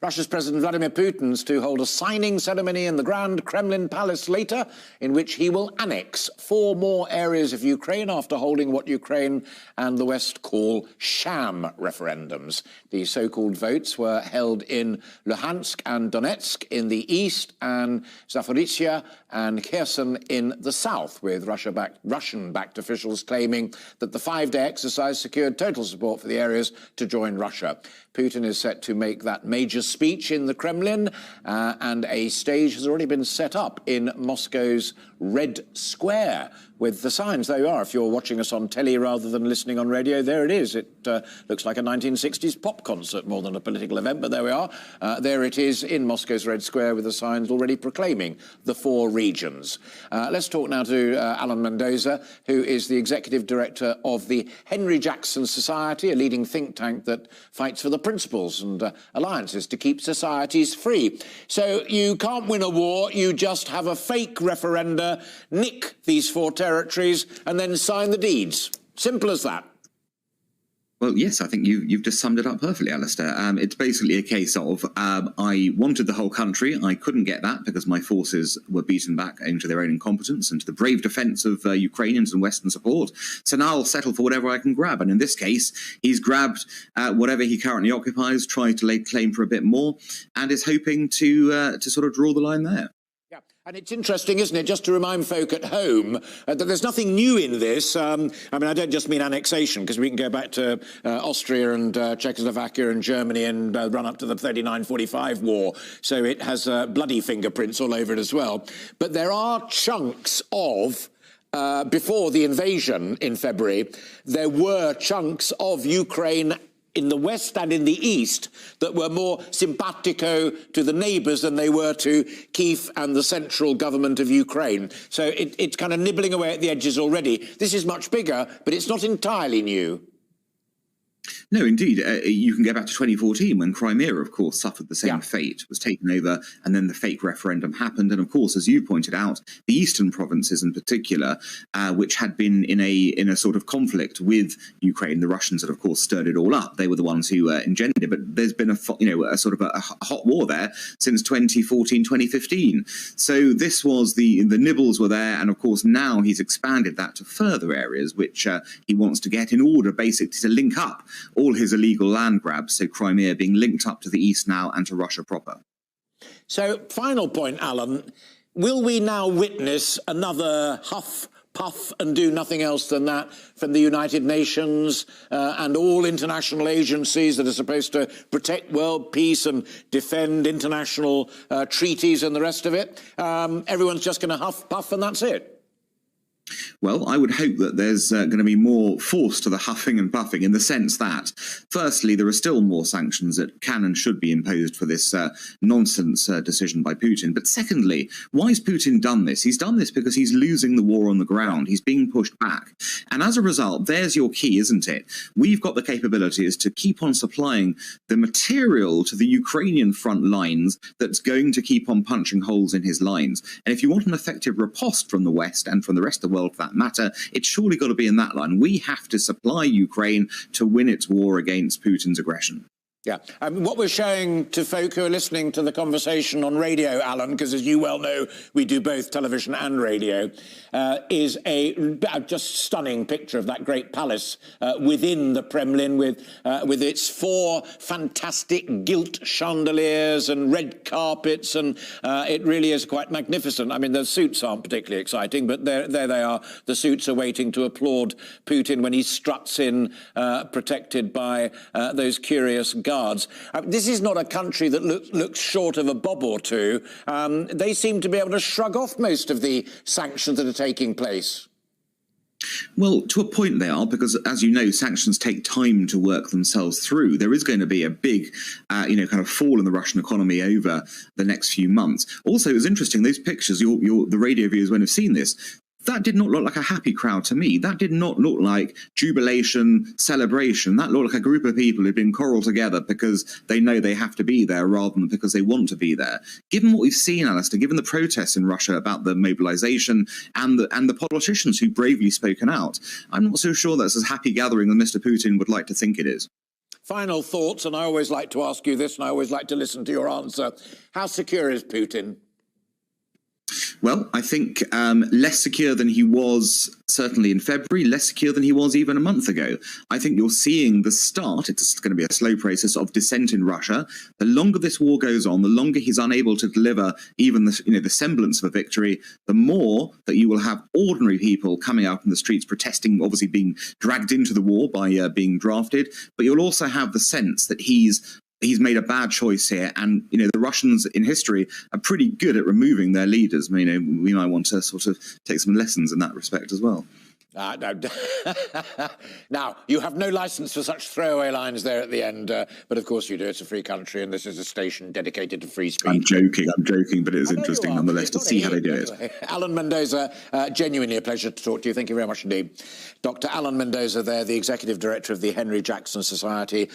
Russia's President Vladimir Putin's to hold a signing ceremony in the Grand Kremlin Palace later, in which he will annex 4 more areas of Ukraine after holding what Ukraine and the West call sham referendums. The so-called votes were held in Luhansk and Donetsk in the east and Zaporizhia and Kherson in the south, with Russian-backed officials claiming that the 5-day exercise secured total support for the areas to join Russia. Putin is set to make that major speech in the Kremlin, and a stage has already been set up in Moscow's Red Square with the signs. There you are. If you're watching us on telly rather than listening on radio, there it is. It looks like a 1960s pop concert more than a political event, but there we are. There it is in Moscow's Red Square with the signs already proclaiming the 4 regions. Let's talk now to Alan Mendoza, who is the executive director of the Henry Jackson Society, a leading think tank that fights for the principles and alliances to keep societies free. So you can't win a war, you just have a fake referenda, nick these 4 territories and then sign the deeds. Simple as that. Well, yes, I think you've just summed it up perfectly, Alistair. It's basically a case of I wanted the whole country. I couldn't get that because my forces were beaten back into their own incompetence and to the brave defence of Ukrainians and Western support. So now I'll settle for whatever I can grab. And in this case, he's grabbed whatever he currently occupies, tried to lay claim for a bit more, and is hoping to sort of draw the line there. Yeah, and it's interesting, isn't it, just to remind folk at home that there's nothing new in this. I mean, I don't just mean annexation, because we can go back to Austria and Czechoslovakia and Germany and run up to the 39-45 war. So it has bloody fingerprints all over it as well. But there are chunks of before the invasion in February, there were chunks of Ukraine in the west and in the east that were more simpatico to the neighbours than they were to Kiev and the central government of Ukraine. So it's kind of nibbling away at the edges already. This is much bigger, but it's not entirely new. No, indeed. You can go back to 2014 when Crimea, of course, suffered the same fate, was taken over, and then the fake referendum happened. And of course, as you pointed out, the eastern provinces in particular, which had been in a sort of conflict with Ukraine, the Russians had, of course, stirred it all up. They were the ones who engendered it. But there's been a sort of a hot war there since 2014, 2015. So this was the nibbles were there, and of course now he's expanded that to further areas, which he wants to get in order basically to link up all his illegal land grabs, so Crimea being linked up to the east now and to Russia proper. So, final point, Alan, will we now witness another huff, puff and do nothing else than that from the United Nations and all international agencies that are supposed to protect world peace and defend international treaties and the rest of it? Everyone's just going to huff, puff and that's it? Well, I would hope that there's going to be more force to the huffing and puffing in the sense that, firstly, there are still more sanctions that can and should be imposed for this nonsense decision by Putin. But secondly, why has Putin done this? He's done this because he's losing the war on the ground. He's being pushed back. And as a result, there's your key, isn't it? We've got the capabilities to keep on supplying the material to the Ukrainian front lines that's going to keep on punching holes in his lines. And if you want an effective riposte from the West and from the rest of the world for that matter, it's surely got to be in that line. We have to supply Ukraine to win its war against Putin's aggression. Yeah, what we're showing to folk who are listening to the conversation on radio, Alan, because as you well know, we do both television and radio, is a just stunning picture of that great palace within the Kremlin with its 4 fantastic gilt chandeliers and red carpets, and it really is quite magnificent. I mean, the suits aren't particularly exciting, but there they are. The suits are waiting to applaud Putin when he struts in, protected by those curious guards. This is not a country that looks short of a bob or two. They seem to be able to shrug off most of the sanctions that are taking place. Well, to a point they are, because as you know, sanctions take time to work themselves through. There is going to be a big, kind of fall in the Russian economy over the next few months. Also, it was interesting, those pictures, the radio viewers won't have seen this. That did not look like a happy crowd to me. That did not look like jubilation, celebration. That looked like a group of people who've been corralled together because they know they have to be there rather than because they want to be there. Given what we've seen, Alistair, given the protests in Russia about the mobilization and the politicians who've bravely spoken out, I'm not so sure that's as happy gathering as Mr. Putin would like to think it is. Final thoughts, and I always like to ask you this, and I always like to listen to your answer. How secure is Putin? Well, I think less secure than he was certainly in February, less secure than he was even a month ago. I think you're seeing the start, it's going to be a slow process of descent in Russia. The longer this war goes on, the longer he's unable to deliver even the semblance of a victory, the more that you will have ordinary people coming out in the streets protesting, obviously being dragged into the war by being drafted. But you'll also have the sense that he's made a bad choice here, and the Russians in history are pretty good at removing their leaders. We might want to sort of take some lessons in that respect as well. No. Now, you have no license for such throwaway lines there at the end, but of course you do. It's a free country, and this is a station dedicated to free speech. I'm joking, but it is interesting nonetheless to see how they do it. Alan Mendoza, genuinely a pleasure to talk to you. Thank you very much indeed. Dr. Alan Mendoza there, the Executive Director of the Henry Jackson Society.